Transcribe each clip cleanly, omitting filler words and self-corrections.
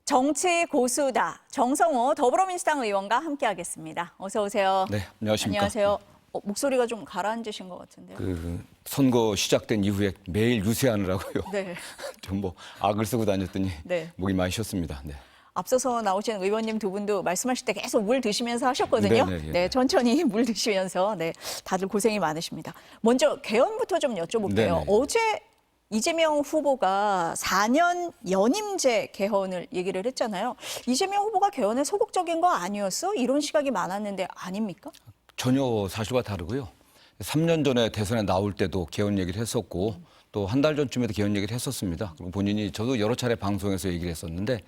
정치 고수다. 정성호 더불어민주당 의원과 함께하겠습니다. 어서 오세요. 네, 안녕하십니까. 안녕하세요. 목소리가 좀 가라앉으신 것 같은데요. 선거 시작된 이후에 매일 유세하느라고요. 네. 좀 뭐 악을 쓰고 다녔더니 네. 목이 많이 쉬었습니다. 네. 앞서서 나오신 의원님 두 분도 말씀하실 때 계속 물 드시면서 하셨거든요. 네. 천천히 물 드시면서 다들 고생이 많으십니다. 먼저 개헌부터 좀 여쭤볼게요. 네네. 어제 이재명 후보가 4년 연임제 개헌을 얘기를 했잖아요. 이재명 후보가 개헌에 소극적인 거 아니었어? 이런 시각이 많았는데 아닙니까? 전혀 사실과 다르고요. 3년 전에 대선에 나올 때도 개헌 얘기를 했었고 또 한 달 전쯤에도 개헌 얘기를 했었습니다. 그리고 본인이 저도 여러 차례 방송에서 얘기를 했었는데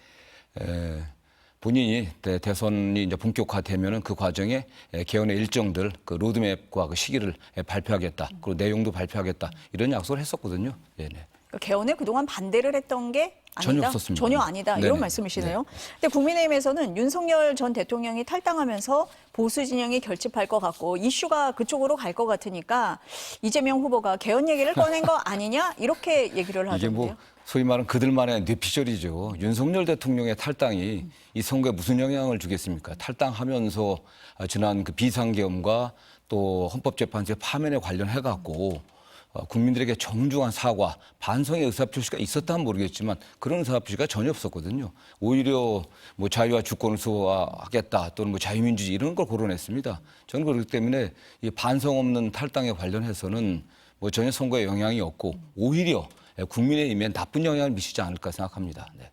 본인이 대선이 이제 본격화되면은 그 과정에 개헌의 일정들, 그 로드맵과 그 시기를 발표하겠다. 그리고 내용도 발표하겠다. 이런 약속을 했었거든요. 네네. 개헌에 그동안 반대를 했던 게 아니다? 전혀 없었습니다. 전혀 아니다. 네네. 이런 말씀이시네요. 근데 국민의힘에서는 윤석열 전 대통령이 탈당하면서 보수 진영이 결집할 것 같고 이슈가 그쪽으로 갈 것 같으니까 이재명 후보가 개헌 얘기를 꺼낸 거 아니냐? 이렇게 얘기를 이게 하던데요. 뭐 소위 말하는 그들만의 뇌피셜이죠. 윤석열 대통령의 탈당이 이 선거에 무슨 영향을 주겠습니까? 탈당하면서 지난 그 비상계엄과 또 헌법재판소의 파면에 관련해 갖고 국민들에게 정중한 사과, 반성의 의사표시가 있었다면 모르겠지만 그런 의사표시가 전혀 없었거든요. 오히려 뭐 자유와 주권을 수호하겠다 또는 뭐 자유민주주의 이런 걸 거론했습니다. 저는 그렇기 때문에 이 반성 없는 탈당에 관련해서는 뭐 전혀 선거에 영향이 없고 오히려 국민의힘에 나쁜 영향을 미치지 않을까 생각합니다. 네.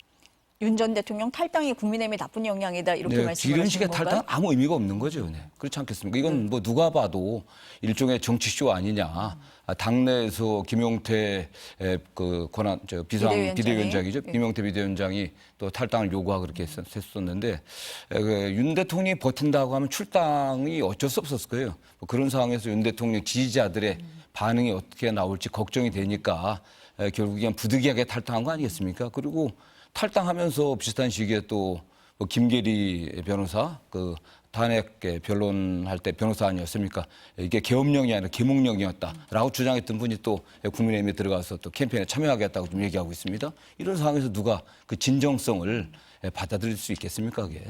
윤 전 대통령 탈당이 국민의힘에 나쁜 영향이다 이렇게 네, 말씀을 이런 하시는 식의 건가요? 탈당은 아무 의미가 없는 거죠. 네. 그렇지 않겠습니까? 이건 뭐 누가 봐도 일종의 정치쇼 아니냐. 당내에서 김용태 그 권한 비대위원장이죠. 예. 김용태 비대위원장이 또 탈당을 요구하고 그렇게 했었는데 윤 대통령이 버틴다고 하면 출당이 어쩔 수 없었을 거예요. 뭐 그런 상황에서 윤 대통령 지지자들의 반응이 어떻게 나올지 걱정이 되니까 결국엔 부득이하게 탈당한 거 아니겠습니까? 그리고 탈당하면서 비슷한 시기에 또 김계리 변호사 그 탄핵 변론할 때 변호사 아니었습니까? 이게 계엄령이 아니라 계몽령이었다라고 주장했던 분이 또 국민의힘에 들어가서 또 캠페인에 참여하겠다고 좀 얘기하고 있습니다. 이런 상황에서 누가 그 진정성을 받아들일 수 있겠습니까? 그게.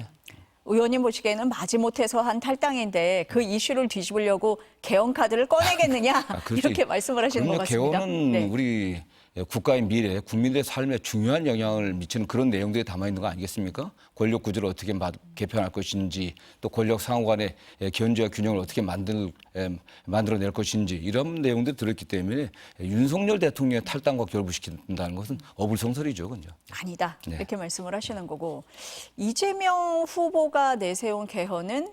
의원님 보시기에는 마지못해서 한 탈당인데 그 이슈를 뒤집으려고 개헌 카드를 꺼내겠느냐 이렇게 말씀을 하시는 것 같습니다. 개헌은 네. 우리 국가의 미래, 국민들의 삶에 중요한 영향을 미치는 그런 내용들이 담아 있는 거 아니겠습니까? 권력 구조를 어떻게 개편할 것인지, 또 권력 상호 간의 견제와 균형을 어떻게 만들어낼 것인지 이런 내용들이 들어있기 때문에 윤석열 대통령의 탈당과 결부시킨다는 것은 어불성설이죠, 그죠? 아니다 네. 이렇게 말씀을 하시는 거고 이재명 후보가 내세운 개헌은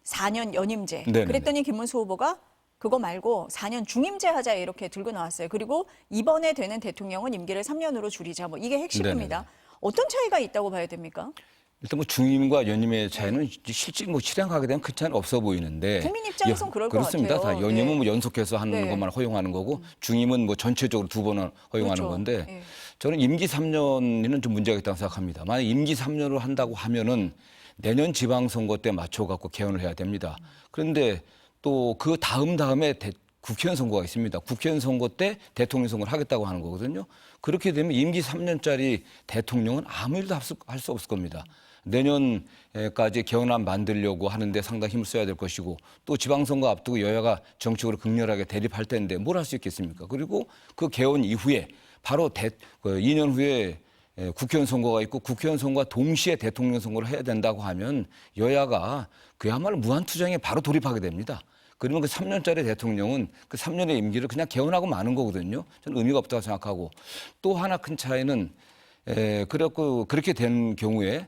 4년 연임제. 네네네. 그랬더니 김문수 후보가 그거 말고 4년 중임제 하자 이렇게 들고 나왔어요. 그리고 이번에 되는 대통령은 임기를 3년으로 줄이자. 뭐 이게 핵심입니다. 네네네. 어떤 차이가 있다고 봐야 됩니까? 일단 뭐 중임과 연임의 차이는 실제 뭐 실행하게 되면 큰 차이는 없어 보이는데 국민 입장에선 그럴 것 그렇습니다. 같아요. 다 연임은 네. 뭐 연속해서 하는 네. 것만 허용하는 거고 중임은 뭐 전체적으로 2번을 허용하는 그렇죠. 건데 네. 저는 임기 3년에는 좀 문제가 있다고 생각합니다. 만약 임기 3년을 한다고 하면은 내년 지방선거 때 맞춰 갖고 개헌을 해야 됩니다. 그런데 또 그 다음에 국회의원 선거가 있습니다. 국회의원 선거 때 대통령 선거를 하겠다고 하는 거거든요. 그렇게 되면 임기 3년짜리 대통령은 아무 일도 할 수 없을 겁니다. 내년까지 개헌안 만들려고 하는데 상당히 힘을 써야 될 것이고 또 지방선거 앞두고 여야가 정치적으로 극렬하게 대립할 텐데 뭘 할 수 있겠습니까? 그리고 그 개헌 이후에 바로 2년 후에 국회의원 선거가 있고 국회의원 선거와 동시에 대통령 선거를 해야 된다고 하면 여야가 그야말로 무한투쟁에 바로 돌입하게 됩니다. 그러면 그 3년짜리 대통령은 그 3년의 임기를 그냥 개헌하고 마는 거거든요. 저는 의미가 없다고 생각하고 또 하나 큰 차이는 그렇게 된 경우에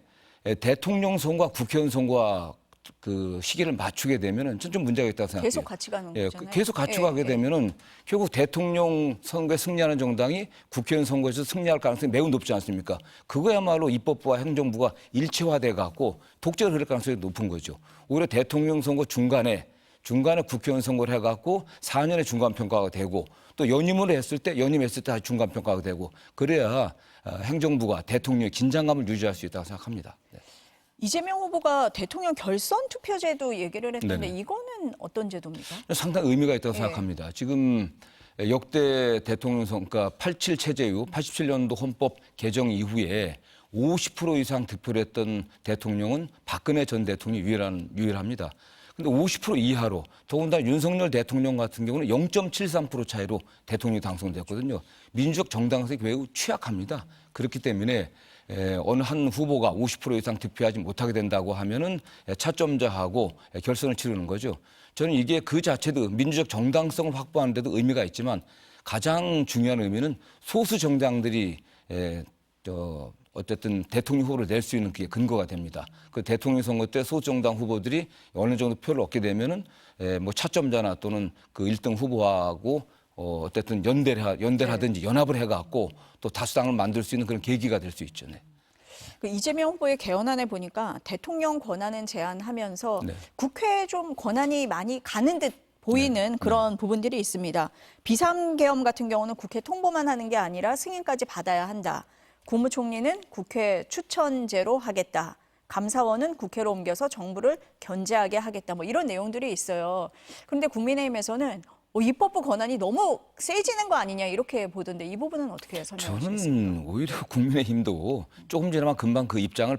대통령 선거와 국회의원 선거와 그 시기를 맞추게 되면은 좀 문제가 있다고 생각해요. 계속 같이 가는 거잖아요. 계속 같이 가게 되면은 결국 대통령 선거에 승리하는 정당이 국회의원 선거에서 승리할 가능성이 매우 높지 않습니까? 그거야말로 입법부와 행정부가 일체화돼 갖고 독재를 흐를 가능성이 높은 거죠. 오히려 대통령 선거 중간에 국회의원 선거를 해갖고 4년의 중간평가가 되고 또 연임했을 때 다시 중간평가가 되고 그래야 행정부가 대통령의 긴장감을 유지할 수 있다고 생각합니다. 네. 이재명 후보가 대통령 결선 투표제도 얘기를 했는데 네네. 이거는 어떤 제도입니까? 상당히 의미가 있다고 네. 생각합니다. 지금 역대 대통령 선거, 그러니까 87 체제 이후 87년도 헌법 개정 이후에 50% 이상 득표를 했던 대통령은 박근혜 전 대통령이 유일합니다. 근데 50% 이하로 더군다나 윤석열 대통령 같은 경우는 0.73% 차이로 대통령이 당선됐거든요. 민주적 정당성이 매우 취약합니다. 그렇기 때문에 어느 한 후보가 50% 이상 득표하지 못하게 된다고 하면은 차점자하고 결선을 치르는 거죠. 저는 이게 그 자체도 민주적 정당성을 확보하는 데도 의미가 있지만 가장 중요한 의미는 소수 정당들이 어쨌든 대통령 후보를 낼 수 있는 그게 근거가 됩니다. 그 대통령 선거 때 소수정당 후보들이 어느 정도 표를 얻게 되면은 뭐 차점자나 또는 그 1등 후보하고 어쨌든 연대를 하든지 연합을 해갖고 또 다수당을 만들 수 있는 그런 계기가 될 수 있죠. 네. 그 이재명 후보의 개헌안에 보니까 대통령 권한은 제한하면서 네. 국회에 좀 권한이 많이 가는 듯 보이는 그런 부분들이 있습니다. 비상계엄 같은 경우는 국회 통보만 하는 게 아니라 승인까지 받아야 한다. 국무총리는 국회 추천제로 하겠다. 감사원은 국회로 옮겨서 정부를 견제하게 하겠다. 뭐 이런 내용들이 있어요. 그런데 국민의힘에서는 입법부 권한이 너무 세지는 거 아니냐 이렇게 보던데 이 부분은 어떻게 설명하시겠습니까? 저는 오히려 국민의힘도 조금 지나면 금방 그 입장을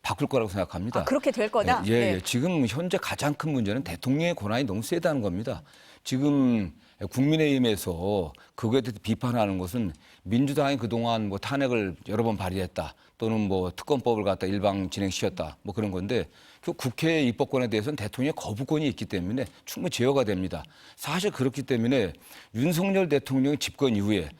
바꿀 거라고 생각합니다. 아, 그렇게 될 거다? 예. 지금 현재 가장 큰 문제는 대통령의 권한이 너무 세다는 겁니다. 지금 국민의힘에서 그거에 대해서 비판하는 것은 민주당이 그동안 뭐 탄핵을 여러 번 발의했다 또는 뭐 특검법을 갖다 일방 진행시켰다 뭐 그런 건데 그 국회 입법권에 대해서는 대통령의 거부권이 있기 때문에 충분히 제어가 됩니다. 사실 그렇기 때문에 윤석열 대통령의 집권 이후에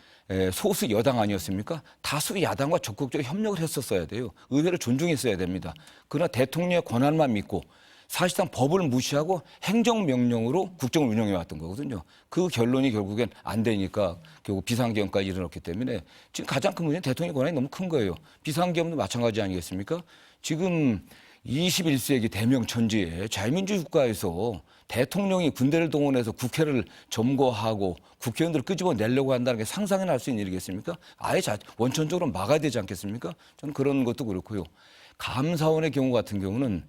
소수 여당 아니었습니까? 다수 야당과 적극적으로 협력을 했었어야 돼요. 의회를 존중했어야 됩니다. 그러나 대통령의 권한만 믿고 사실상 법을 무시하고 행정명령으로 국정을 운영해 왔던 거거든요. 그 결론이 결국엔 안 되니까 결국 비상계엄까지 일어났기 때문에 지금 가장 큰 문제는 대통령의 권한이 너무 큰 거예요. 비상계엄도 마찬가지 아니겠습니까? 지금 21세기 대명천지에 자유민주 국가에서 대통령이 군대를 동원해서 국회를 점거하고 국회의원들을 끄집어내려고 한다는 게 상상이나 할 수 있는 일이겠습니까? 아예 원천적으로 막아야 되지 않겠습니까? 저는 그런 것도 그렇고요. 감사원의 경우 같은 경우는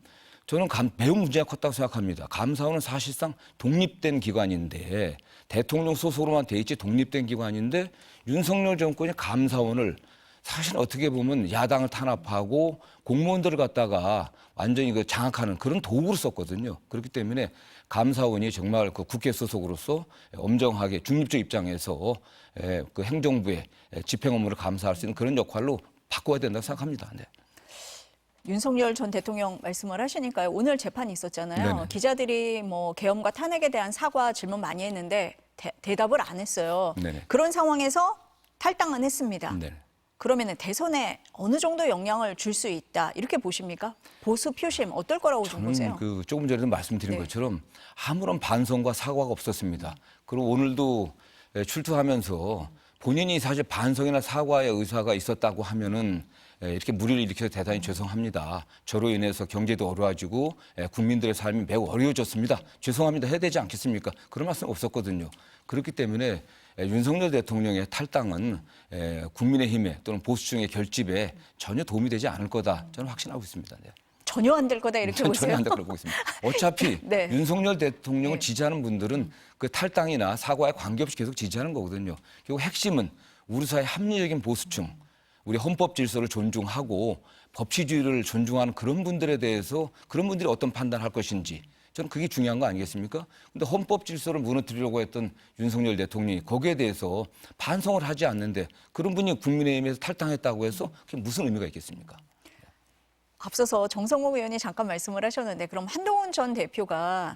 저는 매우 문제가 컸다고 생각합니다. 감사원은 사실상 독립된 기관인데 대통령 소속으로만 돼 있지 독립된 기관인데 윤석열 정권이 감사원을 사실 어떻게 보면 야당을 탄압하고 공무원들을 갖다가 완전히 그 장악하는 그런 도구로 썼거든요. 그렇기 때문에 감사원이 정말 그 국회 소속으로서 엄정하게 중립적 입장에서 그 행정부의 집행 업무를 감사할 수 있는 그런 역할로 바꿔야 된다고 생각합니다. 네. 윤석열 전 대통령 말씀을 하시니까요. 오늘 재판이 있었잖아요. 네네. 기자들이 뭐 계엄과 탄핵에 대한 사과 질문 많이 했는데 대답을 안 했어요. 네네. 그런 상황에서 탈당은 했습니다. 네. 그러면 대선에 어느 정도 영향을 줄 수 있다 이렇게 보십니까? 보수 표심 어떨 거라고 좀 보세요? 그 조금 전에도 말씀드린 네. 것처럼 아무런 반성과 사과가 없었습니다. 그리고 오늘도 출두하면서 본인이 사실 반성이나 사과의 의사가 있었다고 하면은 이렇게 무리를 일으켜서 대단히 죄송합니다. 저로 인해서 경제도 어려워지고 국민들의 삶이 매우 어려워졌습니다. 죄송합니다. 해야 되지 않겠습니까? 그런 말씀 없었거든요. 그렇기 때문에 윤석열 대통령의 탈당은 국민의힘에 또는 보수층의 결집에 전혀 도움이 되지 않을 거다. 저는 확신하고 있습니다. 네. 전혀 안 될 거다 이렇게 보세요? 전혀 안 될 거라고 보고 있습니다. 어차피 네. 윤석열 대통령을 네. 지지하는 분들은 그 탈당이나 사과에 관계없이 계속 지지하는 거거든요. 결국 핵심은 우리 사회 합리적인 보수층, 우리 헌법 질서를 존중하고 법치주의를 존중하는 그런 분들에 대해서 그런 분들이 어떤 판단할 것인지 저는 그게 중요한 거 아니겠습니까? 근데 헌법 질서를 무너뜨리려고 했던 윤석열 대통령이 거기에 대해서 반성을 하지 않는데 그런 분이 국민의힘에서 탈당했다고 해서 그게 무슨 의미가 있겠습니까? 앞서서 정성호 의원이 잠깐 말씀을 하셨는데 그럼 한동훈 전 대표가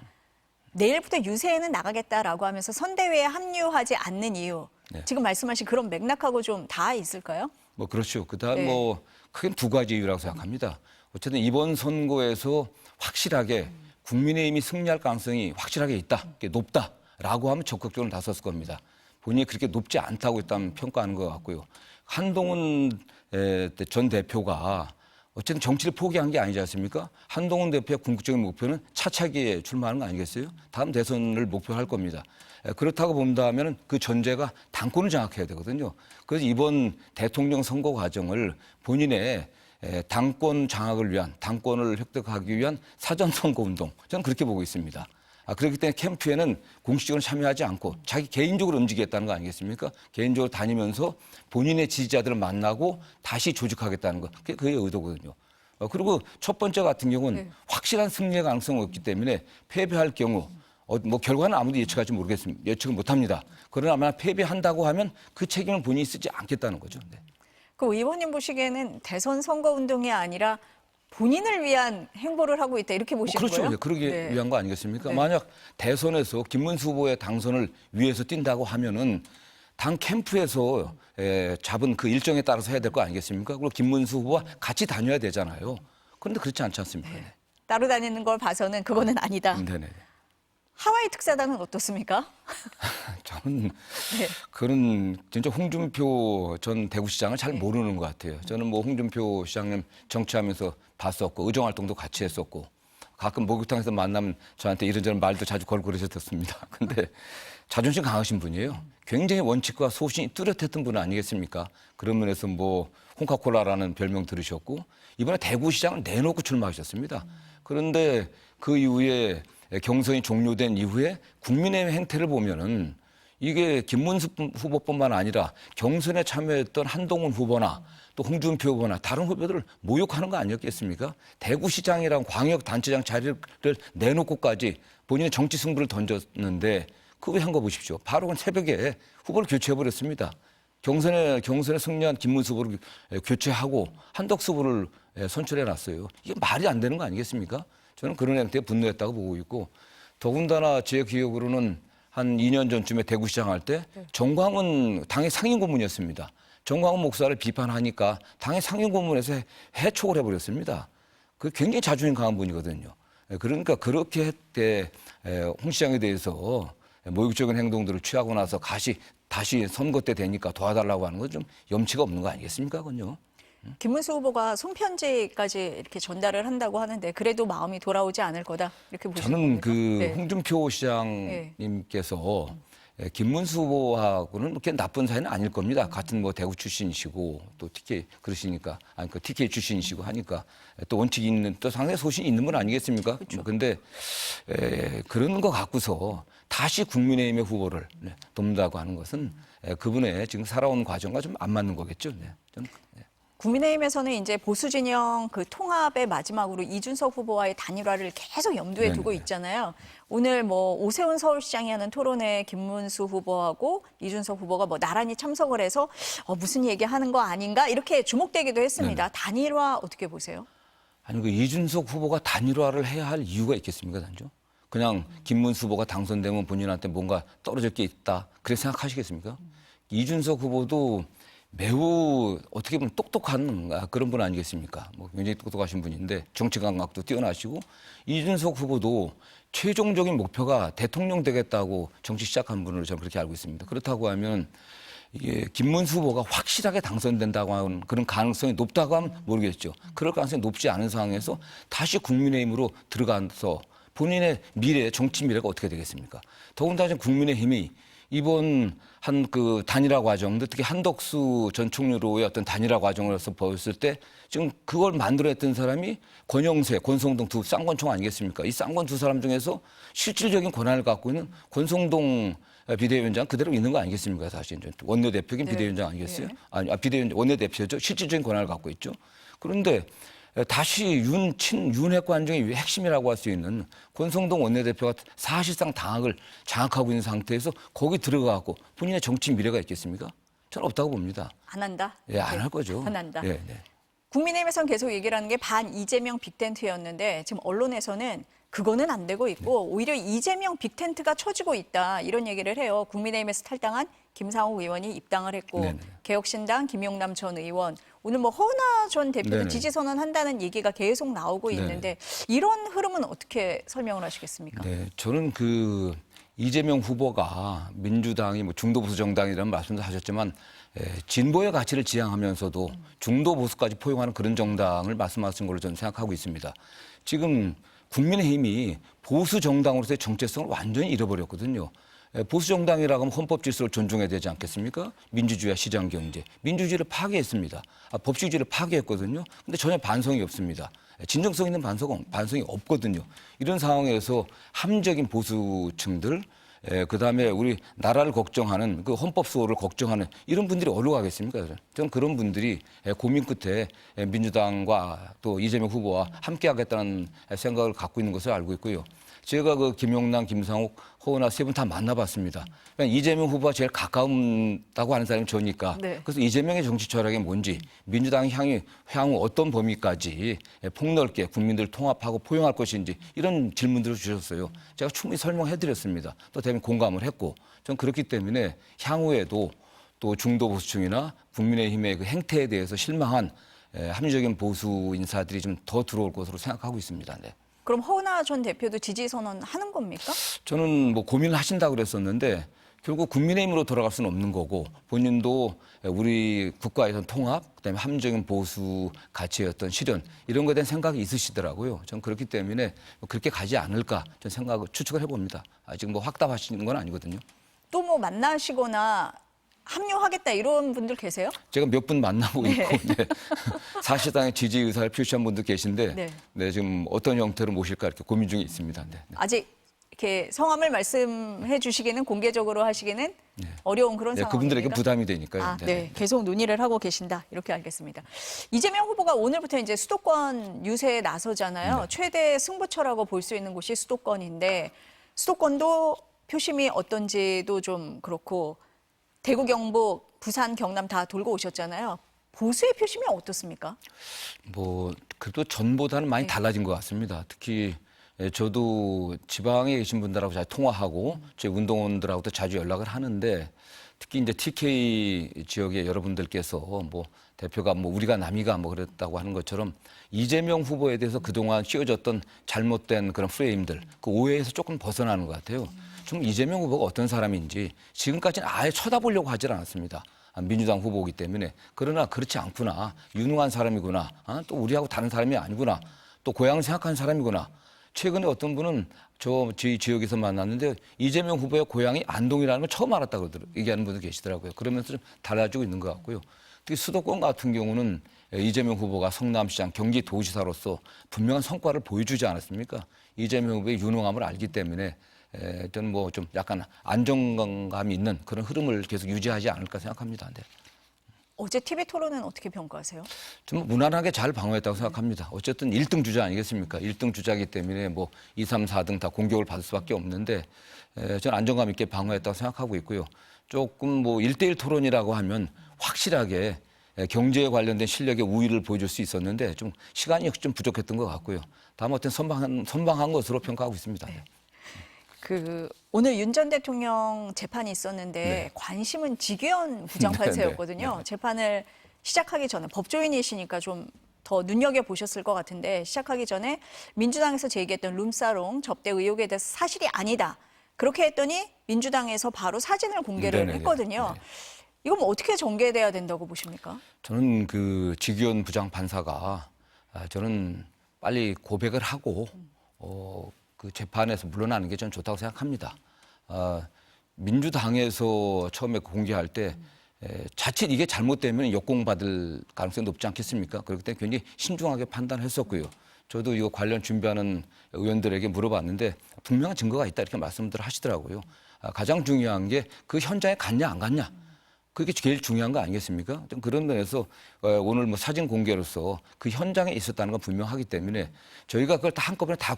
내일부터 유세에는 나가겠다라고 하면서 선대위에 합류하지 않는 이유 네. 지금 말씀하신 그런 맥락하고 좀 다 있을까요? 뭐 그렇죠. 그다음 네. 뭐 크게 두 가지 이유라고 생각합니다. 어쨌든 이번 선거에서 확실하게 국민의힘이 승리할 가능성이 확실하게 있다, 높다라고 하면 적극적으로 나섰을 겁니다. 본인이 그렇게 높지 않다고 일단 평가하는 것 같고요. 한동훈 전 대표가 어쨌든 정치를 포기한 게 아니지 않습니까? 한동훈 대표의 궁극적인 목표는 차차기에 출마하는 거 아니겠어요? 다음 대선을 목표할 겁니다. 그렇다고 본다면 그 전제가 당권을 장악해야 되거든요. 그래서 이번 대통령 선거 과정을 본인의 당권 장악을 위한, 당권을 획득하기 위한 사전선거 운동, 저는 그렇게 보고 있습니다. 그렇기 때문에 캠프에는 공식적으로 참여하지 않고 자기 개인적으로 움직이겠다는 거 아니겠습니까? 개인적으로 다니면서 본인의 지지자들을 만나고 다시 조직하겠다는 거. 그게 그의 의도거든요. 그리고 첫 번째 같은 경우는 네. 확실한 승리의 가능성이 없기 때문에 패배할 경우 뭐 결과는 아무도 예측할지 모르겠습니다. 예측을 못합니다. 그러나 아마 패배한다고 하면 그 책임을 본인이 쓰지 않겠다는 거죠. 네. 그 의원님 보시기에는 대선 선거 운동이 아니라 본인을 위한 행보를 하고 있다 이렇게 보시는 그렇죠. 거예요? 네, 그러기 네. 위한 거 아니겠습니까? 네. 만약 대선에서 김문수 후보의 당선을 위해서 뛴다고 하면은 당 캠프에서 잡은 그 일정에 따라서 해야 될 거 아니겠습니까? 그리고 김문수 후보와 같이 다녀야 되잖아요. 그런데 그렇지 않지 않습니까? 네. 따로 다니는 걸 봐서는 그거는 아니다. 네네. 하와이 특사단은 어떻습니까? 저는 네. 그런 진짜 홍준표 전 대구시장을 잘 모르는 것 같아요. 저는 뭐 홍준표 시장님 정치하면서 봤었고 의정 활동도 같이 했었고 가끔 목욕탕에서 만나면 저한테 이런저런 말도 자주 걸고 그러셨습니다. 근데 자존심 강하신 분이에요. 굉장히 원칙과 소신이 뚜렷했던 분 아니겠습니까? 그런 면에서 뭐 홍카콜라라는 별명 들으셨고 이번에 대구시장을 내놓고 출마하셨습니다. 그런데 그 이후에 경선이 종료된 이후에 국민의힘 행태를 보면은 이게 김문수 후보뿐만 아니라 경선에 참여했던 한동훈 후보나 또 홍준표 후보나 다른 후보들을 모욕하는 거 아니었겠습니까? 대구시장이랑 광역단체장 자리를 내놓고까지 본인의 정치 승부를 던졌는데 그거 한 거 보십시오. 바로 그 새벽에 후보를 교체해버렸습니다. 경선에 승리한 김문수 후보를 교체하고 한덕수 후보를 선출해놨어요. 이게 말이 안 되는 거 아니겠습니까? 저는 그런 행태에 분노했다고 보고 있고 더군다나 제 기억으로는 한 2년 전쯤에 대구시장 할 때 정광훈 당의 상임고문이었습니다. 정광훈 목사를 비판하니까 당의 상임고문에서 해촉을 해버렸습니다. 그 굉장히 자존심 강한 분이거든요. 그러니까 그렇게 했대 홍 시장에 대해서 모욕적인 행동들을 취하고 나서 다시 선거 때 되니까 도와달라고 하는 건 좀 염치가 없는 거 아니겠습니까? 그건요. 김문수 후보가 손편지까지 이렇게 전달을 한다고 하는데 그래도 마음이 돌아오지 않을 거다 이렇게 보시는 저는 겁니까? 그 네. 홍준표 시장님께서 김문수 후보하고는 그렇게 나쁜 사이는 아닐 겁니다. 같은 뭐 대구 출신이시고 또 TK 그러시니까 그 TK 출신이시고 하니까 또 원칙이 있는 또 상당히 소신이 있는 분 아니겠습니까? 그렇죠. 근데 그런 거 갖고서 다시 국민의힘의 후보를 돕는다고 하는 것은 그분의 지금 살아온 과정과 좀 안 맞는 거겠죠. 네. 저는, 국민의힘에서는 이제 보수 진영 그 통합의 마지막으로 이준석 후보와의 단일화를 계속 염두에 두고 있잖아요. 오늘 뭐 오세훈 서울시장이 하는 토론회 김문수 후보하고 이준석 후보가 뭐 나란히 참석을 해서 무슨 얘기하는 거 아닌가 이렇게 주목되기도 했습니다. 단일화 어떻게 보세요? 아니 그 이준석 후보가 단일화를 해야 할 이유가 있겠습니까, 단죠? 그냥 김문수 후보가 당선되면 본인한테 뭔가 떨어질 게 있다. 그렇게 생각하시겠습니까? 이준석 후보도 매우 어떻게 보면 똑똑한 그런 분 아니겠습니까? 뭐 굉장히 똑똑하신 분인데 정치 감각도 뛰어나시고 이준석 후보도 최종적인 목표가 대통령 되겠다고 정치 시작한 분으로 저는 그렇게 알고 있습니다. 그렇다고 하면 이게 김문수 후보가 확실하게 당선된다고 하는 그런 가능성이 높다고 하면 모르겠죠. 그럴 가능성이 높지 않은 상황에서 다시 국민의힘으로 들어가서 본인의 미래, 정치 미래가 어떻게 되겠습니까? 더군다나 국민의힘이 이번 한 그 단일화 과정도 특히 한덕수 전 총리로의 어떤 단일화 과정으로서 보였을 때 지금 그걸 만들어냈던 사람이 권영세, 권성동 두 쌍권총 아니겠습니까? 이 쌍권 두 사람 중에서 실질적인 권한을 갖고 있는 권성동 비대위원장 그대로 있는 거 아니겠습니까? 사실 원내대표긴 비대위원장 아니겠어요? 아니, 비대위원장 원내대표죠. 실질적인 권한을 갖고 있죠. 그런데 다시 윤핵 관정의 핵심이라고 할 수 있는 권성동 원내대표가 사실상 당학을 장악하고 있는 상태에서 거기 들어가고 본인의 정치 미래가 있겠습니까? 저는 없다고 봅니다. 안 한다? 예, 안 할 거죠. 안 한다. 예, 네. 국민의힘에서는 계속 얘기를 하는 게 반 이재명 빅텐트였는데 지금 언론에서는 그거는 안 되고 있고 오히려 이재명 빅텐트가 쳐지고 있다 이런 얘기를 해요. 국민의힘에서 탈당한 김상욱 의원이 입당을 했고 네네. 개혁신당 김용남 전 의원 오늘 뭐 허은하 전 대표도 네네. 지지 선언한다는 얘기가 계속 나오고 네네. 있는데 이런 흐름은 어떻게 설명을 하시겠습니까? 네, 저는 그 이재명 후보가 민주당이 뭐 중도보수 정당이라는 말씀도 하셨지만 진보의 가치를 지향하면서도 중도보수까지 포용하는 그런 정당을 말씀하신 걸로 저는 생각하고 있습니다. 지금 국민의힘이 보수 정당으로서의 정체성을 완전히 잃어버렸거든요. 보수 정당이라고 하면 헌법 질서를 존중해야 되지 않겠습니까? 민주주의와 시장 경제, 민주주의를 파괴했습니다. 법치주의를 파괴했거든요. 근데 전혀 반성이 없습니다. 진정성 있는 반성이 없거든요. 이런 상황에서 함적인 보수층들, 그다음에 우리 나라를 걱정하는 그 헌법 수호를 걱정하는 이런 분들이 어디로 가겠습니까? 저는 그런 분들이 고민 끝에 민주당과 또 이재명 후보와 함께하겠다는 생각을 갖고 있는 것을 알고 있고요. 제가 그 김용남, 김상욱, 허은하 세 분 다 만나봤습니다. 그냥 이재명 후보가 제일 가까운다고 하는 사람이 저니까. 네. 그래서 이재명의 정치 철학이 뭔지, 민주당이 향후 어떤 범위까지 폭넓게 국민들을 통합하고 포용할 것인지 이런 질문들을 주셨어요. 제가 충분히 설명해드렸습니다. 또 대부분 공감을 했고, 저는 그렇기 때문에 향후에도 또 중도 보수층이나 국민의힘의 그 행태에 대해서 실망한 합리적인 보수 인사들이 좀 더 들어올 것으로 생각하고 있습니다. 네. 그럼 허은하 전 대표도 지지 선언하는 겁니까? 저는 뭐 고민을 하신다고 그랬었는데 결국 국민의힘으로 돌아갈 수는 없는 거고 본인도 우리 국가에선 통합, 그다음에 합리적인 보수 가치의 어떤 실현 이런 거에 대한 생각이 있으시더라고요. 저는 그렇기 때문에 그렇게 가지 않을까 저는 추측을 해봅니다. 아직 뭐 확답하시는 건 아니거든요. 또 뭐 만나시거나 합류하겠다 이런 분들 계세요? 제가 몇 분 만나고 네. 있고 네. 사실상의 지지 의사를 표시한 분도 계신데 네. 네, 지금 어떤 형태로 모실까 이렇게 고민 중에 있습니다. 네. 아직 이렇게 성함을 말씀해 주시기는 공개적으로 하시기는 어려운 그런 네, 상황입니까? 그분들에게 부담이 되니까요. 아, 네. 계속 논의를 하고 계신다. 이렇게 알겠습니다. 이재명 후보가 오늘부터 이제 수도권 유세에 나서잖아요. 네. 최대 승부처라고 볼 수 있는 곳이 수도권인데 수도권도 표심이 어떤지도 좀 그렇고 대구, 경북, 부산, 경남 다 돌고 오셨잖아요. 보수의 표심이 어떻습니까? 뭐 그래도 전보다는 많이 달라진 것 같습니다. 특히 저도 지방에 계신 분들하고 잘 통화하고 제 운동원들하고도 자주 연락을 하는데 특히 이제 TK 지역의 여러분들께서 뭐 대표가 뭐 우리가 남이가 뭐 그랬다고 하는 것처럼 이재명 후보에 대해서 그동안 씌워졌던 잘못된 그런 프레임들, 그 오해에서 조금 벗어나는 것 같아요. 좀 이재명 후보가 어떤 사람인지 지금까지는 아예 쳐다보려고 하질 않았습니다. 민주당 후보이기 때문에. 그러나 그렇지 않구나. 유능한 사람이구나. 또 우리하고 다른 사람이 아니구나. 또 고향을 생각하는 사람이구나. 최근에 어떤 분은 저희 지역에서 만났는데 이재명 후보의 고향이 안동이라는 걸 처음 알았다고 얘기하는 분도 계시더라고요. 그러면서 좀 달라지고 있는 것 같고요. 특히 수도권 같은 경우는 이재명 후보가 성남시장 경기도지사로서 분명한 성과를 보여주지 않았습니까? 이재명 후보의 유능함을 알기 때문에 저는 뭐 좀 약간 안정감이 있는 그런 흐름을 계속 유지하지 않을까 생각합니다. 네. 어제 TV 토론은 어떻게 평가하세요? 좀 무난하게 잘 방어했다고 생각합니다. 어쨌든 1등 주자 아니겠습니까? 1등 주자이기 때문에 뭐 2, 3, 4등 다 공격을 받을 수밖에 없는데 저는 안정감 있게 방어했다고 생각하고 있고요. 조금 뭐 1대1 토론이라고 하면 확실하게 경제에 관련된 실력의 우위를 보여줄 수 있었는데 좀 시간이 역시 좀 부족했던 것 같고요. 다만 어떤 선방한 것으로 평가하고 있습니다. 네. 오늘 윤 전 대통령 재판이 있었는데 네. 관심은 지규현 부장판사였거든요. 네. 재판을 시작하기 전에 법조인이시니까 좀 더 눈여겨보셨을 것 같은데 시작하기 전에 민주당에서 제기했던 룸사롱 접대 의혹에 대해서 사실이 아니다. 그렇게 했더니 민주당에서 바로 사진을 공개를 네네네. 했거든요. 네. 이건 뭐 어떻게 전개돼야 된다고 보십니까? 저는 그 지규현 부장판사가 저는 빨리 고백을 하고 그 재판에서 물러나는 게 저는 좋다고 생각합니다. 민주당에서 처음에 공개할 때 자칫 이게 잘못되면 역공받을 가능성이 높지 않겠습니까? 그렇기 때문에 굉장히 신중하게 판단했었고요. 저도 이거 관련 준비하는 의원들에게 물어봤는데 분명한 증거가 있다 이렇게 말씀들 하시더라고요. 가장 중요한 게 그 현장에 갔냐 안 갔냐. 그게 제일 중요한 거 아니겠습니까? 좀 그런 면에서 오늘 뭐 사진 공개로서 그 현장에 있었다는 건 분명하기 때문에 저희가 그걸 다 한꺼번에 다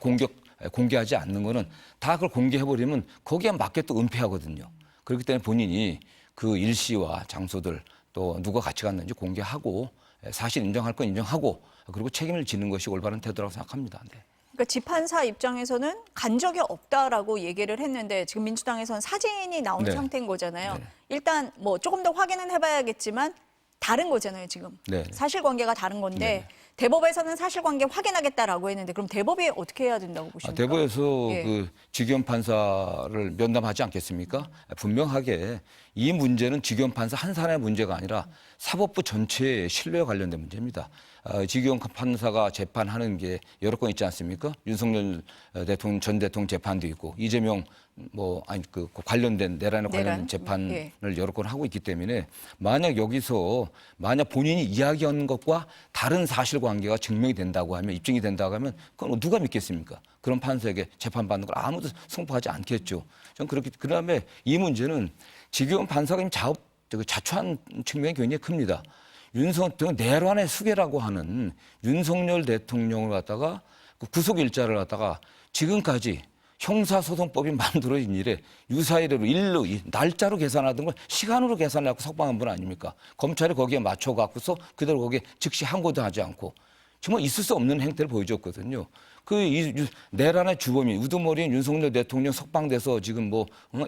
공개하지 않는 거는 다 그걸 공개해버리면 거기에 맞게 또 은폐하거든요. 그렇기 때문에 본인이 그 일시와 장소들 또 누가 같이 갔는지 공개하고 사실 인정할 건 인정하고 그리고 책임을 지는 것이 올바른 태도라고 생각합니다. 네. 그러니까 지판사 입장에서는 간 적이 없다라고 얘기를 했는데 지금 민주당에서는 사진이 나오는 네. 상태인 거잖아요. 네. 일단 뭐 조금 더 확인은 해봐야겠지만 다른 거잖아요, 지금. 네. 사실관계가 다른 건데 네. 대법에서는 사실관계 확인하겠다라고 했는데 그럼 대법이 어떻게 해야 된다고 보십니까? 대법에서 예. 그 지규현 판사를 면담하지 않겠습니까? 분명하게 이 문제는 지규현 판사 한 사람의 문제가 아니라 사법부 전체의 신뢰와 관련된 문제입니다. 지기현 판사가 재판하는 게 여러 건 있지 않습니까? 윤석열 대통령 전 대통령 재판도 있고 이재명 그 관련된 내란에 관련된 재판을 예. 여러 건 하고 있기 때문에 만약 여기서 본인이 이야기한 것과 다른 사실관계가 증명이 된다고 하면 입증이 된다고 하면 그건 누가 믿겠습니까? 그런 판사에게 재판받는 걸 아무도 승복하지 않겠죠. 저는 그다음에 이 문제는 지기현 판사가 자초한 측면이 굉장히 큽니다. 내란의 수괴라고 하는 윤석열 대통령을 갖다가 구속일자를 갖다가 지금까지 형사소송법이 만들어진 일에 유사일로 일로 날짜로 계산하던 걸 시간으로 계산하고 석방한 분 아닙니까? 검찰이 거기에 맞춰 갖고서 그대로 거기에 즉시 항고도 하지 않고 정말 있을 수 없는 행태를 보여줬거든요. 내란의 주범인 우두머리인 윤석열 대통령 석방돼서 지금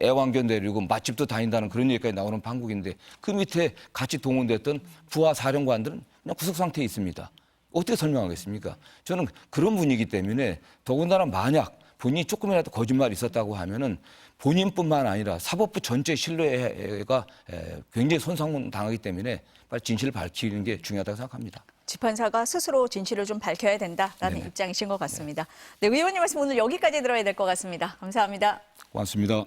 애완견 데리고 맛집도 다닌다는 그런 얘기까지 나오는 판국인데 그 밑에 같이 동원됐던 부하 사령관들은 그냥 구속 상태에 있습니다. 어떻게 설명하겠습니까? 저는 그런 분위기 때문에 더군다나 만약 본인이 조금이라도 거짓말이 있었다고 하면은 본인뿐만 아니라 사법부 전체 신뢰가 굉장히 손상당하기 때문에 빨리 진실을 밝히는 게 중요하다고 생각합니다. 재판사가 스스로 진실을 좀 밝혀야 된다라는 네네. 입장이신 것 같습니다. 네, 의원님 말씀 오늘 여기까지 들어야 될 것 같습니다. 감사합니다. 고맙습니다.